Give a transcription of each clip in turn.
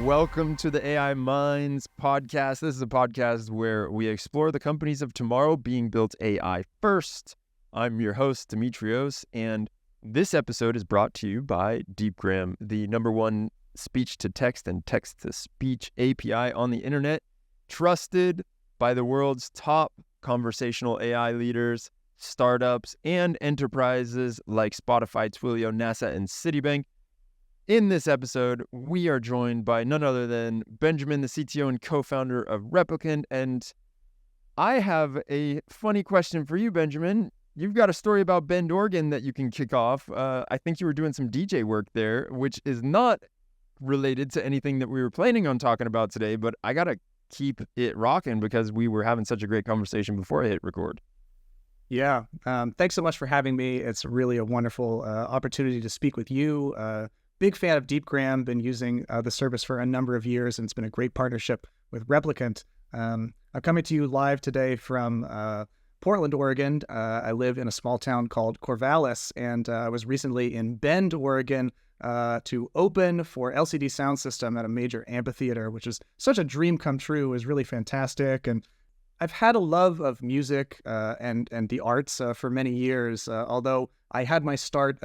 Welcome to the AIMinds podcast. This is a podcast where we explore the companies of tomorrow being built AI first. I'm your host, Demetrios, and this episode is brought to you by Deepgram, the #1 speech-to-text and text-to-speech API on the internet, trusted by the world's top conversational AI leaders, startups, and enterprises like Spotify, Twilio, NASA, and Citibank. In this episode, we are joined by none other than Benjamin, the CTO and co-founder of Replicant. And I have a funny question for you, Benjamin. You've got a story about Bend, Oregon that you can kick off. I think you were doing some DJ work there, which is not related to anything that we were planning on talking about today, but I got to keep it rocking because we were having such a great conversation before I hit record. Yeah. Thanks so much for having me. It's really a wonderful opportunity to speak with you. Big fan of Deepgram, been using the service for a number of years, and it's been a great partnership with Replicant. I'm coming to you live today from Portland, Oregon. I live in a small town called Corvallis, and I was recently in Bend, Oregon, to open for LCD Sound System at a major amphitheater, which is such a dream come true. It was really fantastic, and I've had a love of music and the arts for many years, although I had my start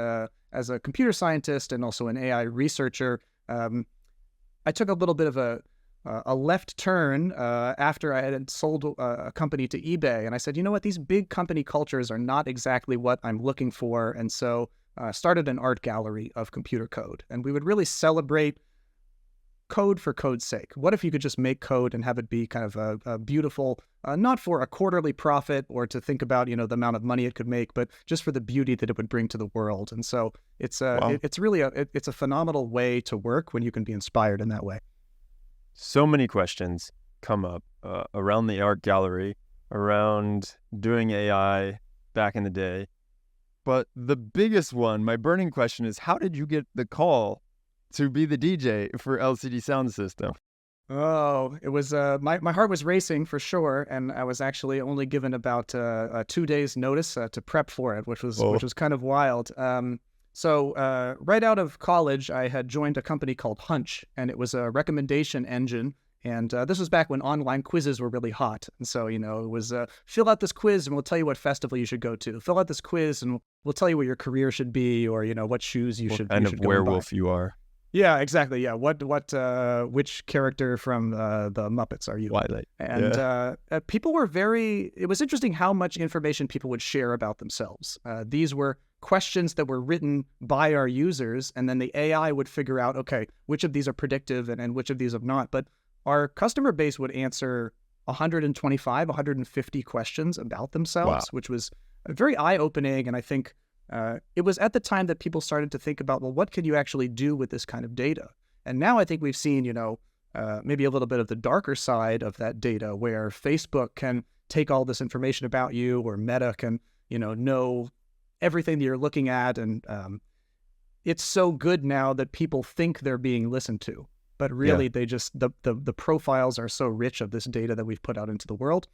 as a computer scientist and also an AI researcher. I took a little bit of a left turn after I had sold a company to eBay. And I said, you know what, these big company cultures are not exactly what I'm looking for. And so I started an art gallery of computer code. And we would really celebrate code for code's sake. What if you could just make code and have it be kind of a beautiful, not for a quarterly profit or to think about, the amount of money it could make, but just for the beauty that it would bring to the world. And so it's it's really a phenomenal way to work when you can be inspired in that way. So many questions come up around the art gallery, around doing AI back in the day. But the biggest one, my burning question is, how did you get the call to be the DJ for LCD Sound System? Oh, it was my heart was racing for sure, and I was actually only given about 2 days notice to prep for it, which was kind of wild. So right out of college, I had joined a company called Hunch, and it was a recommendation engine. And this was back when online quizzes were really hot. And so, it was fill out this quiz and we'll tell you what festival you should go to. Fill out this quiz and we'll tell you what your career should be, or, what shoes you should go and buy. What kind of werewolf you are. Yeah, exactly. Yeah. Which character from the Muppets are you? Twilight. And people were it was interesting how much information people would share about themselves. These were questions that were written by our users, and then the AI would figure out, okay, which of these are predictive and which of these are not. But our customer base would answer 125, 150 questions about themselves, which was very eye-opening. And I think it was at the time that people started to think about, well, what can you actually do with this kind of data? And now I think we've seen, maybe a little bit of the darker side of that data, where Facebook can take all this information about you, or Meta can, know everything that you're looking at. And it's so good now that people think they're being listened to. But really, they just, the profiles are so rich of this data that we've put out into the world.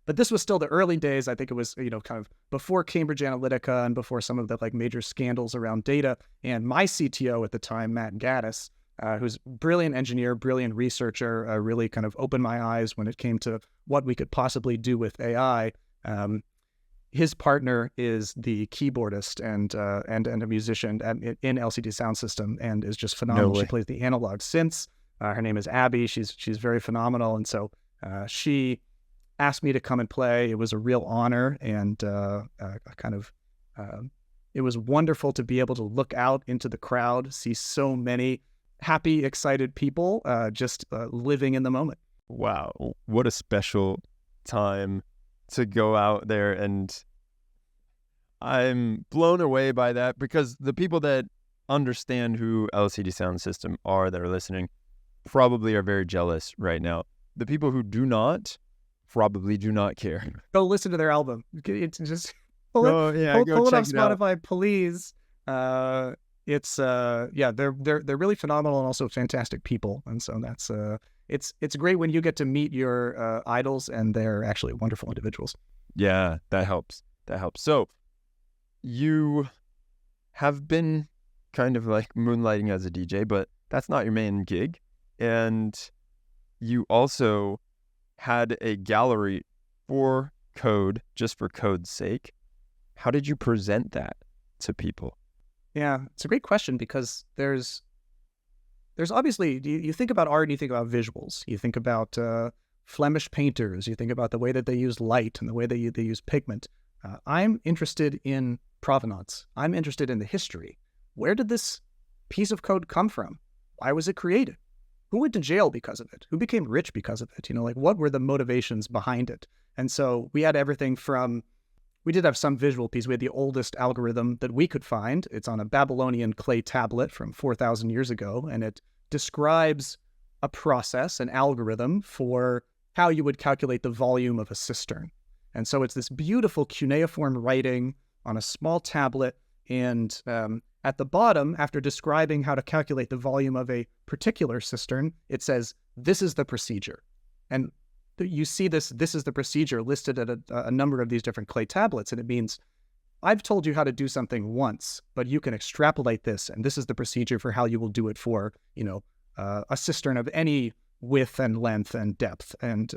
But this was still the early days. I think it was, kind of before Cambridge Analytica and before some of the major scandals around data. And my CTO at the time, Matt Gaddis, who's a brilliant engineer, brilliant researcher, really kind of opened my eyes when it came to what we could possibly do with AI. His partner is the keyboardist and a musician in LCD Sound System, and is just phenomenal. No way. She plays the analog synths. Her name is Abby. She's very phenomenal, and so she asked me to come and play. It was a real honor, and it was wonderful to be able to look out into the crowd, see so many happy, excited people just living in the moment. Wow, what a special time to go out there. And I'm blown away by that, because the people that understand who LCD Sound System are that are listening probably are very jealous right now. The people who do not probably do not care. Go listen to their album. It's just Go pull it check off it out. Spotify, please. They're really phenomenal and also fantastic people, and so that's it's great when you get to meet your idols and they're actually wonderful individuals. Yeah, that helps. So you have been kind of like moonlighting as a DJ, but that's not your main gig. And you also had a gallery for code, just for code's sake. How did you present that to people? Yeah, it's a great question because there's obviously, you think about art and you think about visuals. You think about Flemish painters. You think about the way that they use light and the way they use pigment. I'm interested in provenance. I'm interested in the history. Where did this piece of code come from? Why was it created? Who went to jail because of it? Who became rich because of it? Like what were the motivations behind it? And so we had everything from, we did have some visual piece. We had the oldest algorithm that we could find. It's on a Babylonian clay tablet from 4,000 years ago, and it describes a process, an algorithm for how you would calculate the volume of a cistern. And so it's this beautiful cuneiform writing on a small tablet, and at the bottom, after describing how to calculate the volume of a particular cistern, it says, this is the procedure. And you see this is the procedure listed at a number of these different clay tablets. And it means, I've told you how to do something once, but you can extrapolate this. And this is the procedure for how you will do it for, a cistern of any width and length and depth. And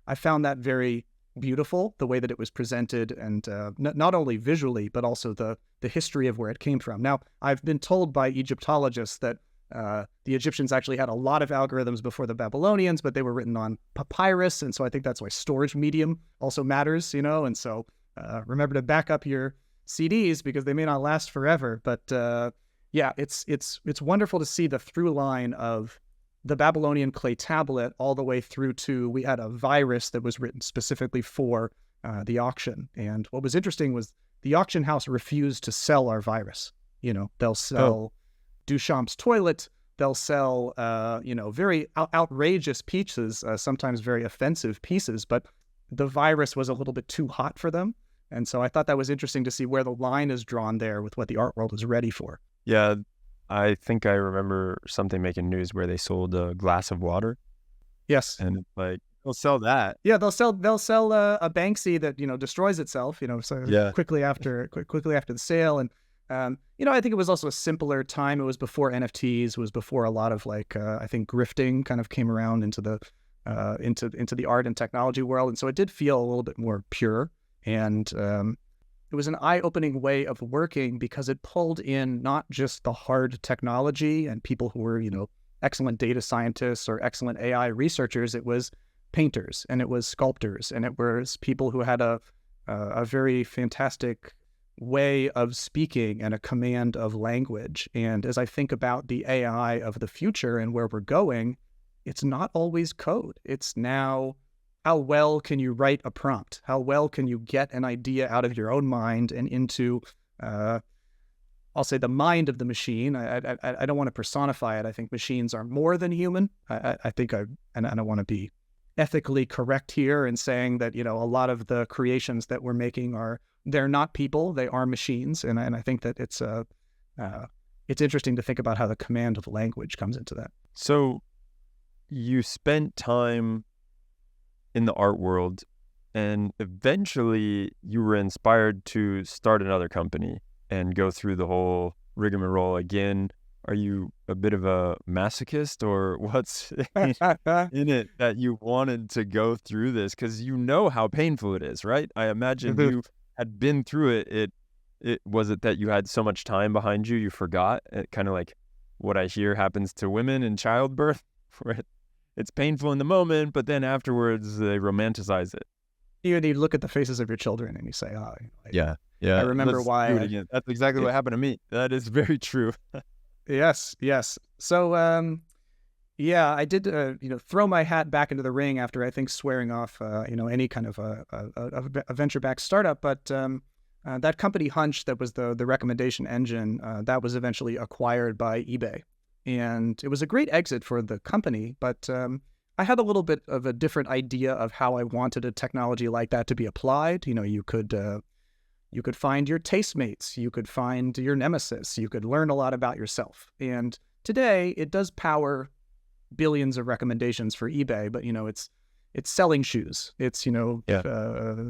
I found that very beautiful, the way that it was presented, and not only visually, but also the history of where it came from. Now, I've been told by Egyptologists that the Egyptians actually had a lot of algorithms before the Babylonians, but they were written on papyrus. And so I think that's why storage medium also matters, and so remember to back up your CDs because they may not last forever. But yeah, it's wonderful to see the through line of the Babylonian clay tablet all the way through to, we had a virus that was written specifically for the auction. And what was interesting was the auction house refused to sell our virus. They'll sell Duchamp's toilet. They'll sell, very outrageous pieces, sometimes very offensive pieces, but the virus was a little bit too hot for them. And so I thought that was interesting to see where the line is drawn there with what the art world is ready for. Yeah, I think I remember something making news where they sold a glass of water. Yes. And they'll sell that. Yeah, they'll sell a Banksy that, destroys itself, quickly after the sale. And I think it was also a simpler time. It was before NFTs. It was before a lot of I think grifting kind of came around into the into the art and technology world, and so it did feel a little bit more pure. And it was an eye-opening way of working because it pulled in not just the hard technology and people who were excellent data scientists or excellent AI researchers. It was painters and it was sculptors and it was people who had a very fantastic way of speaking and a command of language. And as I think about the AI of the future and where we're going, it's not always code. It's now, how well can you write a prompt? How well can you get an idea out of your own mind and into, I'll say, the mind of the machine? I don't want to personify it. I think machines are more than human. I think I want to be ethically correct here in saying that, a lot of the creations that we're making they're not people, they are machines. And I think that it's interesting to think about how the command of language comes into that. So you spent time in the art world and eventually you were inspired to start another company and go through the whole rigmarole again. Are you a bit of a masochist, or what's in it that you wanted to go through this? Because you know how painful it is, right? I imagine you had been through it. Was it that you had so much time behind you, you forgot? Kind of like what I hear happens to women in childbirth, where it's painful in the moment, but then afterwards they romanticize it. You look at the faces of your children and you say, "Oh, yeah. I remember why." Do it again. That's exactly what happened to me. That is very true. Yes. So, I did, throw my hat back into the ring after, I think, swearing off, any kind of a venture-backed startup. But that company, Hunch, that was the recommendation engine, that was eventually acquired by eBay. And it was a great exit for the company, but I had a little bit of a different idea of how I wanted a technology like that to be applied. You could find your tastemates, you could find your nemesis, you could learn a lot about yourself. And today it does power billions of recommendations for eBay, but it's selling shoes, it's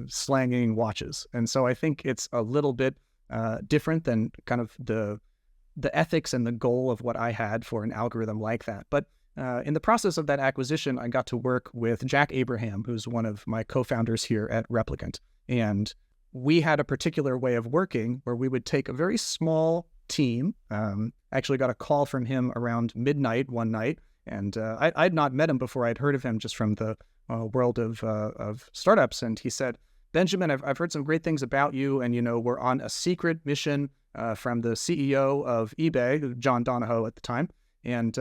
slanging watches. And so I think it's a little bit different than kind of the ethics and the goal of what I had for an algorithm like that. But in the process of that acquisition, I got to work with Jack Abraham, who's one of my co-founders here at Replicant. And we had a particular way of working where we would take a very small team. Actually got a call from him around midnight one night. And I'd not met him before. I'd heard of him just from the world of startups. And he said, Benjamin, I've heard some great things about you. And, we're on a secret mission from the CEO of eBay, John Donahoe at the time. And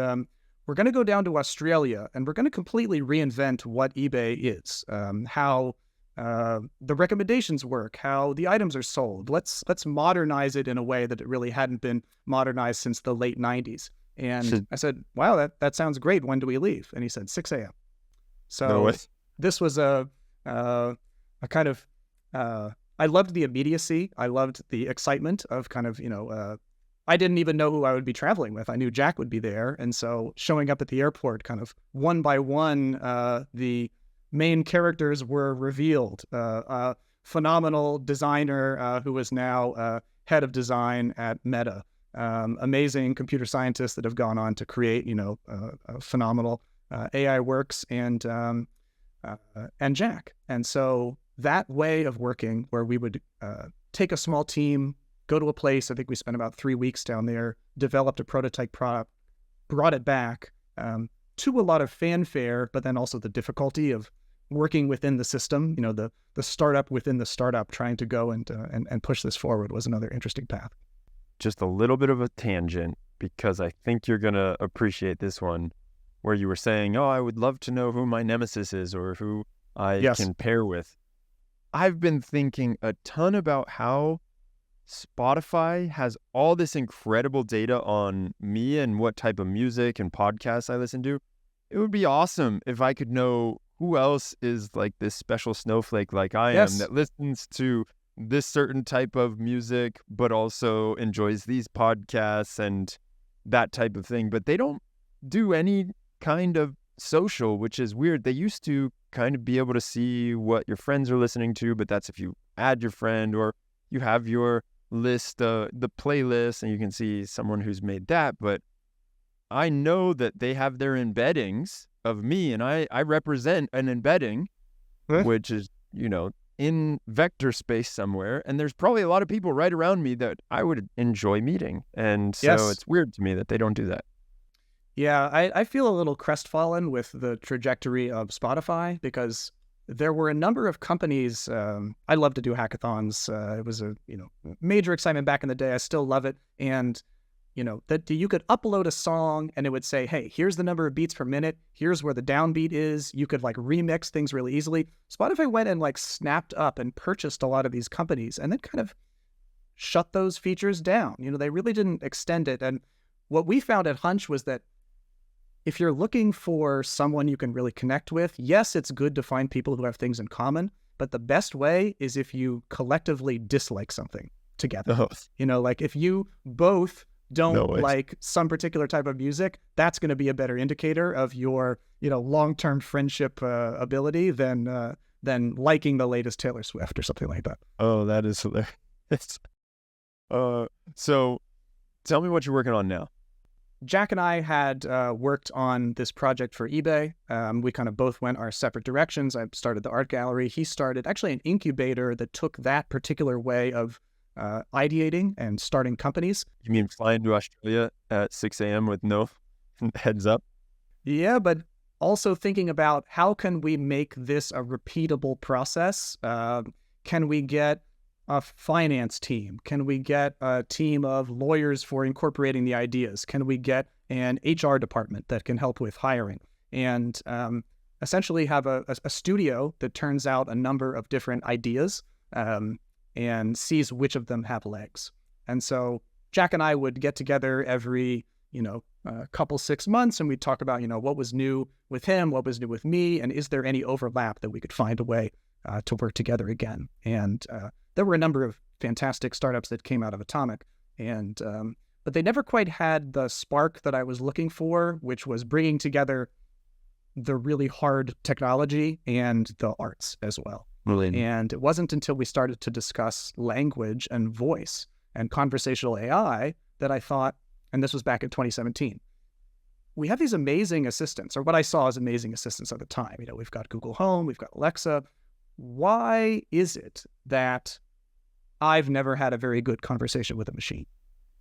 we're going to go down to Australia and we're going to completely reinvent what eBay is, how the recommendations work, how the items are sold. Let's modernize it in a way that it really hadn't been modernized since the late 90s. And I said, wow, that sounds great. When do we leave? And he said, 6 a.m. So this was a kind of, I loved the immediacy. I loved the excitement of kind of, I didn't even know who I would be traveling with. I knew Jack would be there. And so showing up at the airport, kind of one by one, the main characters were revealed. A phenomenal designer who is now head of design at Meta. Amazing computer scientists that have gone on to create, phenomenal AI works and Jack. And so that way of working where we would take a small team, go to a place, I think we spent about 3 weeks down there, developed a prototype product, brought it back to a lot of fanfare, but then also the difficulty of working within the system, the startup within the startup trying to go and push this forward was another interesting path. Just a little bit of a tangent, because I think you're going to appreciate this one, where you were saying, I would love to know who my nemesis is or who I can pair with. I've been thinking a ton about how Spotify has all this incredible data on me and what type of music and podcasts I listen to. It would be awesome if I could know who else is like this special snowflake like I am that listens to this certain type of music, but also enjoys these podcasts and that type of thing. But they don't do any kind of social, which is weird. They used to kind of be able to see what your friends are listening to, but that's if you add your friend or you have your list, the playlist, and you can see someone who's made that. But I know that they have their embeddings of me, and I represent an embedding, which is, in vector space somewhere, and there's probably a lot of people right around me that I would enjoy meeting. And so it's weird to me that they don't do that. Yeah, I feel a little crestfallen with the trajectory of Spotify because there were a number of companies. I love to do hackathons. It was a major excitement back in the day. I still love it. And that you could upload a song and it would say, hey, here's the number of beats per minute. Here's where the downbeat is. You could remix things really easily. Spotify went and snapped up and purchased a lot of these companies and then kind of shut those features down. They really didn't extend it. And what we found at Hunch was that if you're looking for someone you can really connect with, yes, it's good to find people who have things in common, but the best way is if you collectively dislike something together. If you both don't like some particular type of music, that's going to be a better indicator of your, long-term friendship ability than liking the latest Taylor Swift or something like that. Oh, that is hilarious. So tell me what you're working on now. Jack and I had worked on this project for eBay. We kind of both went our separate directions. I started the art gallery. He started actually an incubator that took that particular way of ideating and starting companies. You mean flying to Australia at 6 a.m. with no heads up? Yeah, but also thinking about how can we make this a repeatable process? Can we get a finance team? Can we get a team of lawyers for incorporating the ideas? Can we get an HR department that can help with hiring? And essentially have a studio that turns out a number of different ideas and sees which of them have legs. And so Jack and I would get together every, couple 6 months, and we'd talk about, what was new with him, what was new with me, and is there any overlap that we could find a way to work together again. And there were a number of fantastic startups that came out of Atomic, and but they never quite had the spark that I was looking for, which was bringing together the really hard technology and the arts as well. Really? And it wasn't until we started to discuss language and voice and conversational AI that I thought, and this was back in 2017, we have these amazing assistants, or what I saw as amazing assistants at the time. We've got Google Home, we've got Alexa. Why is it that I've never had a very good conversation with a machine?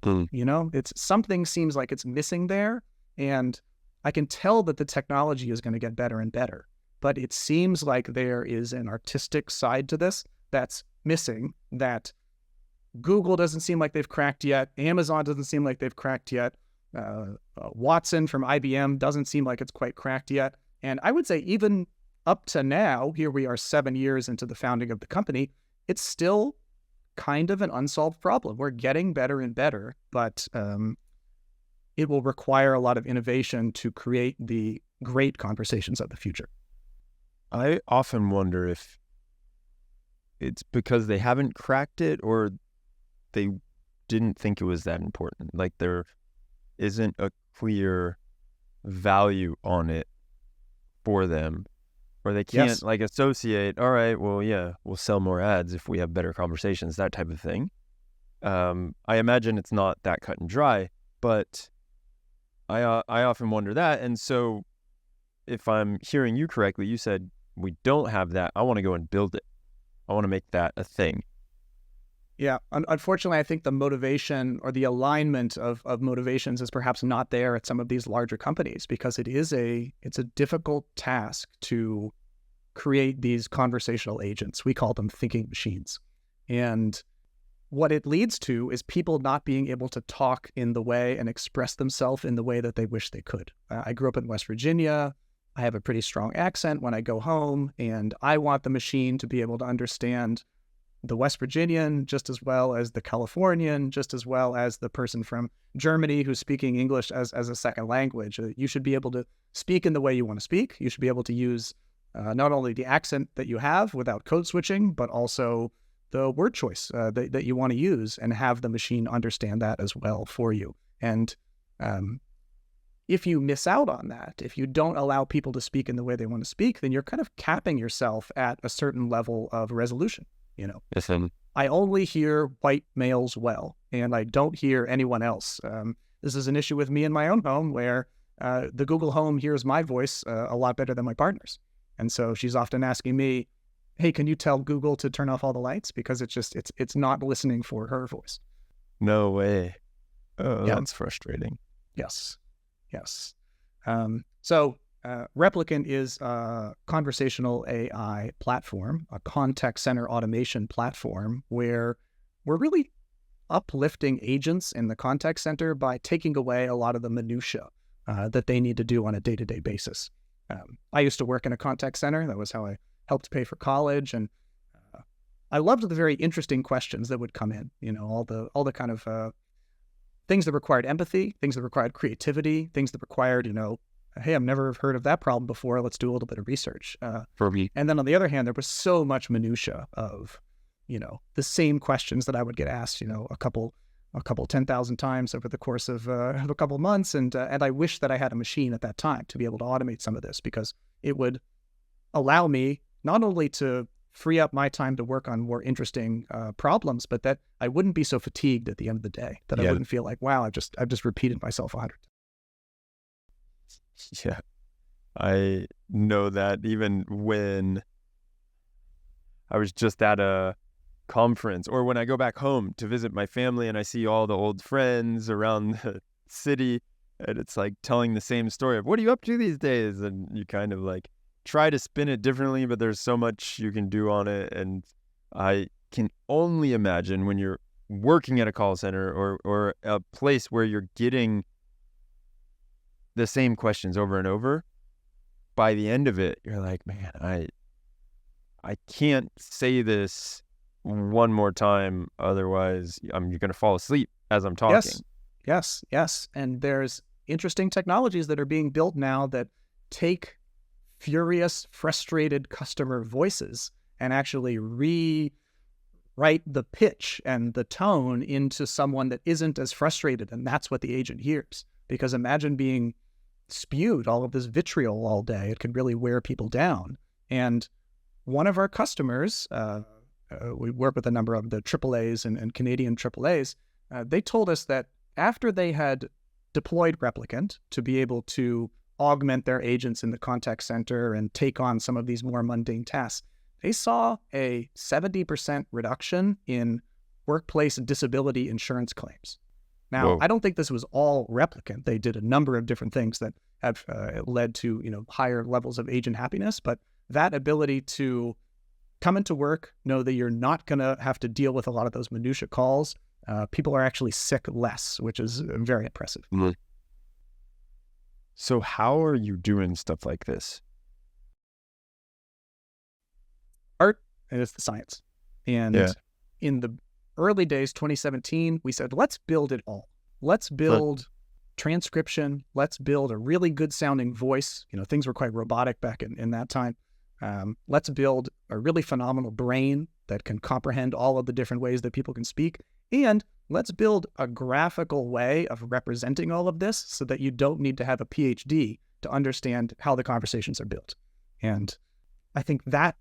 It's something seems like it's missing there, and I can tell that the technology is going to get better and better, but it seems like there is an artistic side to this that's missing, that Google doesn't seem like they've cracked yet. Amazon doesn't seem like they've cracked yet. Watson from IBM doesn't seem like it's quite cracked yet. And I would say even up to now, here we are 7 years into the founding of the company, it's still kind of an unsolved problem. We're getting better and better, but it will require a lot of innovation to create the great conversations of the future. I often wonder if it's because they haven't cracked it or they didn't think it was that important. Like there isn't a clear value on it for them, or they can't like associate, all right, well, yeah, we'll sell more ads if we have better conversations, that type of thing. I imagine it's not that cut and dry, but I often wonder that. And so if I'm hearing you correctly, you said we don't have that. I want to go and build it. I want to make that a thing. Yeah. Unfortunately, I think the motivation or the alignment of motivations is perhaps not there at some of these larger companies, because it's a difficult task to create these conversational agents. We call them thinking machines. And what it leads to is people not being able to talk in the way and express themselves in the way that they wish they could. I grew up in West Virginia. I have a pretty strong accent when I go home, and I want the machine to be able to understand the West Virginian just as well as the Californian, just as well as the person from Germany who's speaking English as a second language. You should be able to speak in the way you want to speak. You should be able to use not only the accent that you have without code switching, but also the word choice that you want to use, and have the machine understand that as well for you. And if you miss out on that, if you don't allow people to speak in the way they want to speak, then you're kind of capping yourself at a certain level of resolution. Listen, I only hear white males well, and I don't hear anyone else. This is an issue with me in my own home, where the Google Home hears my voice a lot better than my partner's. And so she's often asking me, hey, can you tell Google to turn off all the lights? Because it's not listening for her voice. No way. Oh, yeah. That's frustrating. Yes. So Replicant is a conversational AI platform, a contact center automation platform, where we're really uplifting agents in the contact center by taking away a lot of the minutia that they need to do on a day-to-day basis. I used to work in a contact center. That was how I helped pay for college, and I loved the very interesting questions that would come in. All the kind of things that required empathy, things that required creativity, things that required, hey, I've never heard of that problem before. Let's do a little bit of research. For me. And then on the other hand, there was so much minutia of, the same questions that I would get asked, a couple 10,000 times over the course of a couple months. And I wish that I had a machine at that time to be able to automate some of this, because it would allow me not only to free up my time to work on more interesting problems, but that I wouldn't be so fatigued at the end of the day, that I wouldn't feel like, wow, I've just repeated myself 100 times. Yeah, I know that even when I was just at a conference, or when I go back home to visit my family and I see all the old friends around the city, and it's like telling the same story of, what are you up to these days? And you kind of like try to spin it differently, but there's so much you can do on it. And I can only imagine when you're working at a call center or a place where you're getting the same questions over and over, by the end of it, you're like, man, I can't say this one more time, otherwise you're going to fall asleep as I'm talking. Yes. And there's interesting technologies that are being built now that take furious, frustrated customer voices and actually rewrite the pitch and the tone into someone that isn't as frustrated, and that's what the agent hears. Because imagine being spewed all of this vitriol all day. It can really wear people down. And one of our customers, we work with a number of the AAAs and Canadian AAAs, they told us that after they had deployed Replicant to be able to augment their agents in the contact center and take on some of these more mundane tasks, they saw a 70% reduction in workplace disability insurance claims. Now, Whoa. I don't think this was all Replicant. They did a number of different things that have led to higher levels of agent happiness, but that ability to come into work, know that you're not going to have to deal with a lot of those minutia calls. People are actually sick less, which is very impressive. Mm-hmm. So how are you doing stuff like this? Art is the science. And in the early days, 2017, we said, let's build it all. Let's build transcription. Let's build a really good sounding voice. Things were quite robotic back in that time. Let's build a really phenomenal brain that can comprehend all of the different ways that people can speak. And let's build a graphical way of representing all of this so that you don't need to have a PhD to understand how the conversations are built. And I think that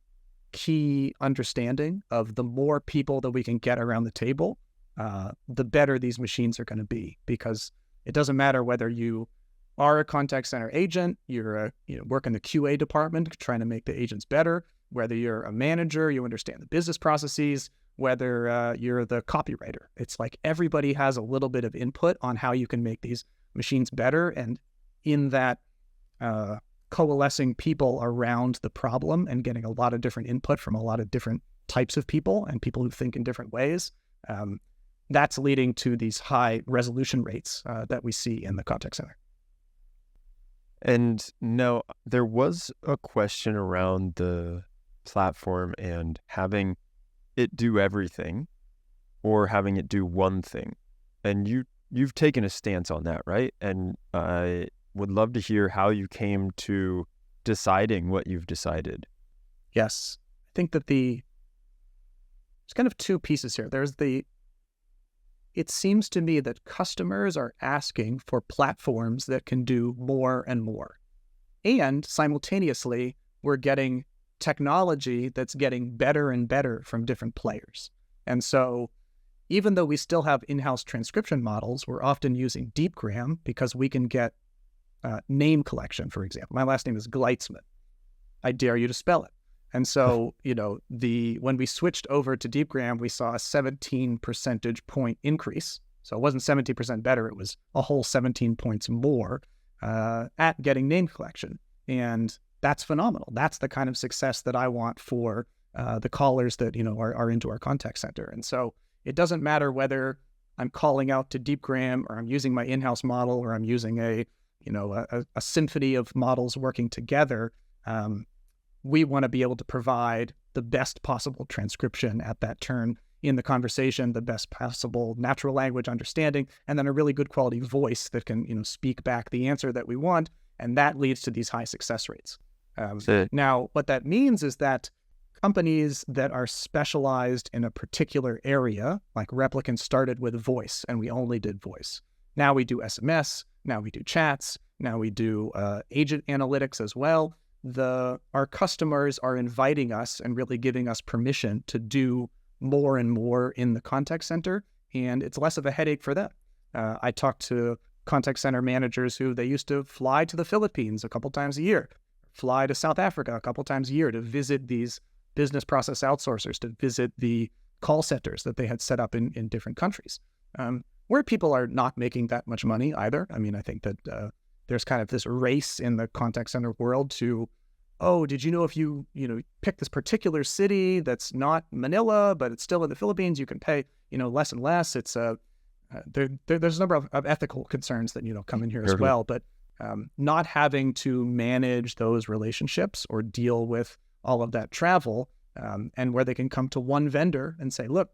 key understanding of the more people that we can get around the table, the better these machines are going to be, because it doesn't matter whether you are a contact center agent, you're work in the QA department trying to make the agents better, whether you're a manager, you understand the business processes, whether you're the copywriter. It's like everybody has a little bit of input on how you can make these machines better. And in that coalescing people around the problem and getting a lot of different input from a lot of different types of people and people who think in different ways, that's leading to these high resolution rates that we see in the contact center. And now there was a question around the platform and having it do everything or having it do one thing. And you've taken a stance on that, right? And I would love to hear how you came to deciding what you've decided. Yes. I think that there's kind of two pieces here. It seems to me that customers are asking for platforms that can do more and more. And simultaneously, we're getting technology that's getting better and better from different players. And so even though we still have in-house transcription models, we're often using Deepgram because we can get name collection, for example. My last name is Gleitzman. I dare you to spell it. And so, when we switched over to Deepgram, we saw a 17 percentage point increase. So it wasn't 17% better, it was a whole 17 points more at getting name collection. And that's phenomenal. That's the kind of success that I want for the callers that, are into our contact center. And so it doesn't matter whether I'm calling out to Deepgram or I'm using my in-house model or I'm using a symphony of models working together. We want to be able to provide the best possible transcription at that turn in the conversation, the best possible natural language understanding, and then a really good quality voice that can, speak back the answer that we want. And that leads to these high success rates. Now, what that means is that companies that are specialized in a particular area, like Replicant started with voice, and we only did voice. Now we do SMS, now we do chats, now we do agent analytics as well. Our customers are inviting us and really giving us permission to do more and more in the contact center, and it's less of a headache for them. I talked to contact center managers who they used to fly to the Philippines a couple times a year, fly to South Africa a couple times a year to visit these business process outsourcers, to visit the call centers that they had set up in different countries, where people are not making that much money either. I mean, I think that there's kind of this race in the contact center world to, did you know if you pick this particular city that's not Manila, but it's still in the Philippines, you can pay, less and less. It's there's a number of ethical concerns that, come in here as well, but not having to manage those relationships or deal with all of that travel, and where they can come to one vendor and say, look,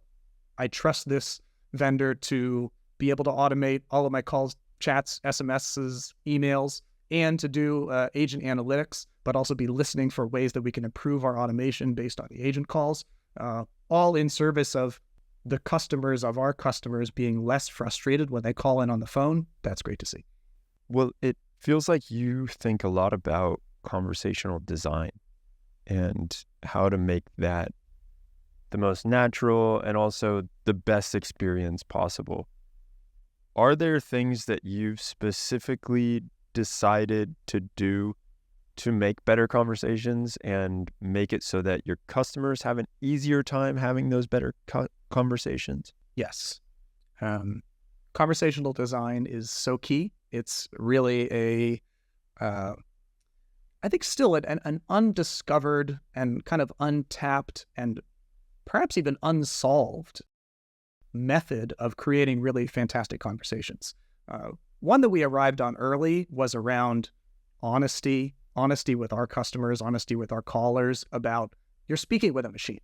I trust this vendor to be able to automate all of my calls, chats, SMSs, emails, and to do agent analytics, but also be listening for ways that we can improve our automation based on the agent calls, all in service of the customers of our customers being less frustrated when they call in on the phone. That's great to see. Well, it feels like you think a lot about conversational design and how to make that the most natural and also the best experience possible. are there things that you've specifically decided to do to make better conversations and make it so that your customers have an easier time having those better conversations? Yes. Conversational design is so key. It's really I think still an undiscovered and kind of untapped and perhaps even unsolved method of creating really fantastic conversations. One that we arrived on early was around honesty with our customers, honesty with our callers about you're speaking with a machine.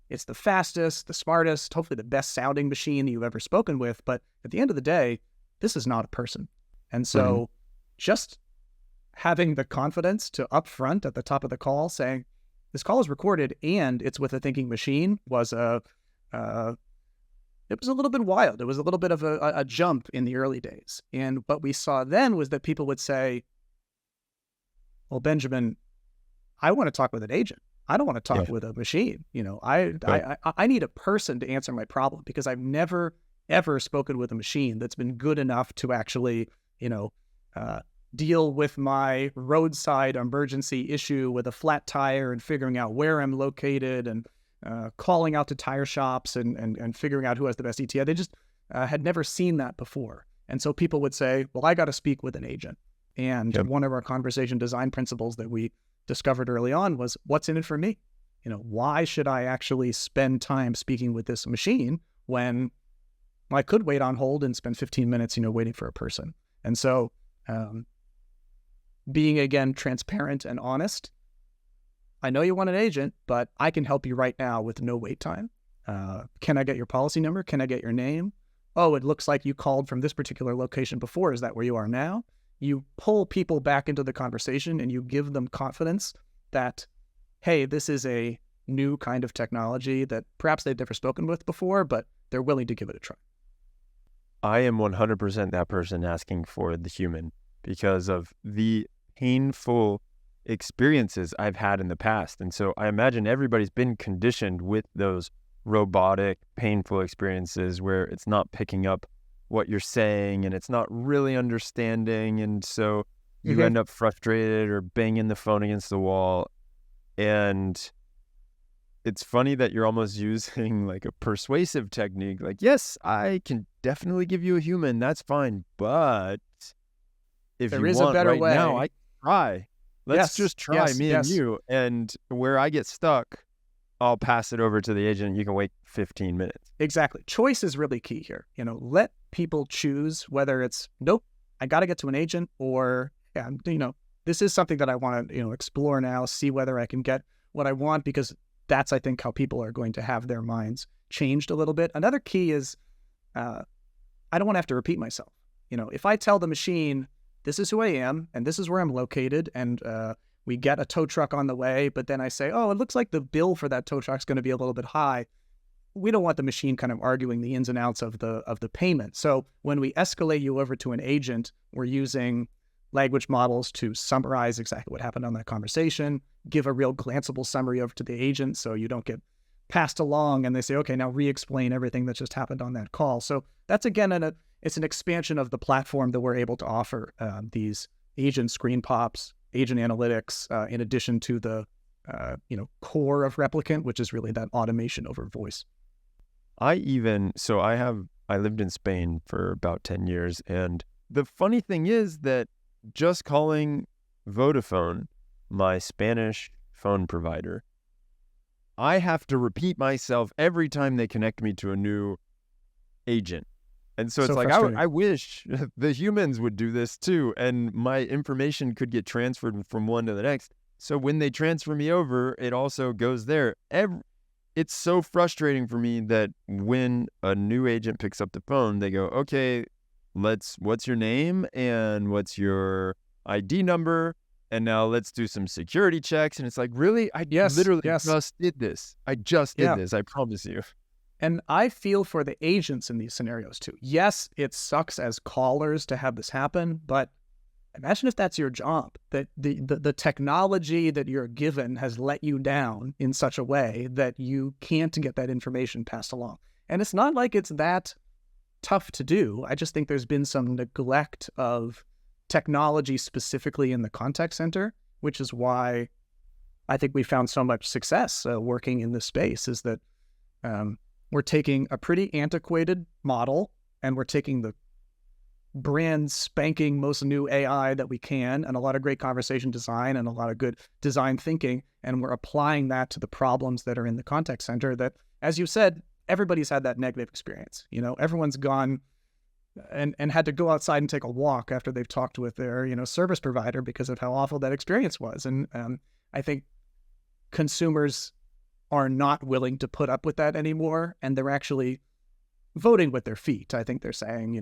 It's the fastest, the smartest, hopefully the best sounding machine that you've ever spoken with. But at the end of the day, this is not a person. And so just having the confidence to upfront at the top of the call saying, this call is recorded and it's with a thinking machine was it was a little bit wild. It was a little bit of a jump in the early days. And what we saw then was that people would say, well, Benjamin, I want to talk with an agent. I don't want to talk with a machine. I need a person to answer my problem because I've never, ever spoken with a machine that's been good enough to actually, deal with my roadside emergency issue with a flat tire and figuring out where I'm located and calling out to tire shops and figuring out who has the best ETA. They just had never seen that before. And so people would say, well, I got to speak with an agent. And one of our conversation design principles that we discovered early on was, what's in it for me? Why should I actually spend time speaking with this machine when I could wait on hold and spend 15 minutes, waiting for a person? And so being, again, transparent and honest, I know you want an agent, but I can help you right now with no wait time. Can I get your policy number? Can I get your name? Oh, it looks like you called from this particular location before. Is that where you are now? You pull people back into the conversation and you give them confidence that, hey, this is a new kind of technology that perhaps they've never spoken with before, but they're willing to give it a try. I am 100% that person asking for the human because of the painful experiences I've had in the past. And so I imagine everybody's been conditioned with those robotic, painful experiences where it's not picking up what you're saying and it's not really understanding. And so you end up frustrated or banging the phone against the wall. And it's funny that you're almost using like a persuasive technique. Like, yes, I can definitely give you a human. That's fine. But if there you is want a better right way. Now, I can try. Let's just try me and you. And where I get stuck, I'll pass it over to the agent. You can wait 15 minutes. Exactly. Choice is really key here. Let people choose whether it's, nope, I got to get to an agent, or, this is something that I want to, explore now, see whether I can get what I want, because that's, I think, how people are going to have their minds changed a little bit. Another key is I don't want to have to repeat myself. If I tell the machine, this is who I am, and this is where I'm located, and we get a tow truck on the way, but then I say, oh, it looks like the bill for that tow truck is going to be a little bit high. We don't want the machine kind of arguing the ins and outs of the payment. So when we escalate you over to an agent, we're using language models to summarize exactly what happened on that conversation, give a real glanceable summary over to the agent so you don't get passed along and they say, okay, now re-explain everything that just happened on that call. So that's, again, it's an expansion of the platform that we're able to offer these agent screen pops, agent analytics, in addition to the core of Replicant, which is really that automation over voice. I lived in Spain for about 10 years. And the funny thing is that just calling Vodafone, my Spanish phone provider, I have to repeat myself every time they connect me to a new agent. And so it's like, I wish the humans would do this too. And my information could get transferred from one to the next. So when they transfer me over, it also goes there. It's so frustrating for me that when a new agent picks up the phone, they go, okay, what's your name and what's your ID number? And now let's do some security checks. And it's like, really? I literally just did this. I promise you. And I feel for the agents in these scenarios too. Yes, it sucks as callers to have this happen, but imagine if that's your job, that the technology that you're given has let you down in such a way that you can't get that information passed along. And it's not like it's that tough to do. I just think there's been some neglect of technology specifically in the contact center, which is why I think we found so much success working in this space, is that we're taking a pretty antiquated model and we're taking the brand spanking most new AI that we can and a lot of great conversation design and a lot of good design thinking, and we're applying that to the problems that are in the contact center that, as you said, everybody's had that negative experience. Everyone's gone and had to go outside and take a walk after they've talked with their, service provider because of how awful that experience was. And I think consumers are not willing to put up with that anymore, and they're actually voting with their feet. I think they're saying,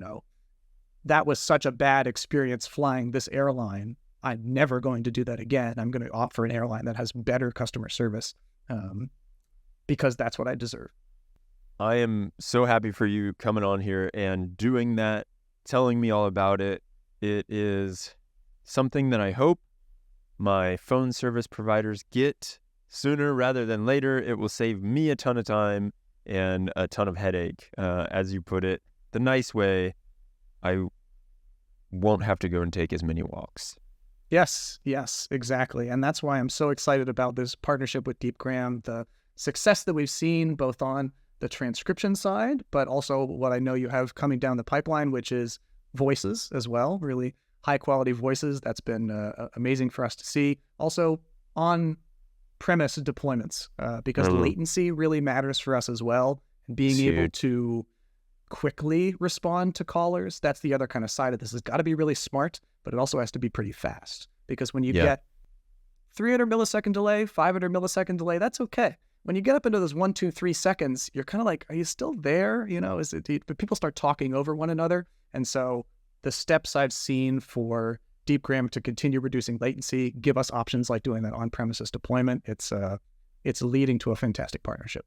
that was such a bad experience flying this airline. I'm never going to do that again. I'm going to opt for an airline that has better customer service because that's what I deserve. I am so happy for you coming on here and doing that, telling me all about it. It is something that I hope my phone service providers get sooner rather than later. It will save me a ton of time and a ton of headache, as you put it, the nice way. I won't have to go and take as many walks. Yes, exactly. And that's why I'm so excited about this partnership with Deepgram, the success that we've seen both on the transcription side, but also what I know you have coming down the pipeline, which is voices as well, really high quality voices. That's been amazing for us to see. Also on premise deployments, because latency really matters for us as well. And being able to quickly respond to callers, that's the other kind of side of this. It's got to be really smart, but it also has to be pretty fast, because when you get 300 millisecond delay, 500 millisecond delay, that's okay. When you get up into those 1, 2, 3 seconds, you're kind of like, are you still there? But people start talking over one another. And so the steps I've seen for Deepgram to continue reducing latency give us options like doing that on-premises deployment. It's leading to a fantastic partnership.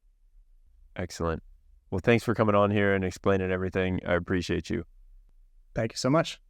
Excellent. Well, thanks for coming on here and explaining everything. I appreciate you. Thank you so much.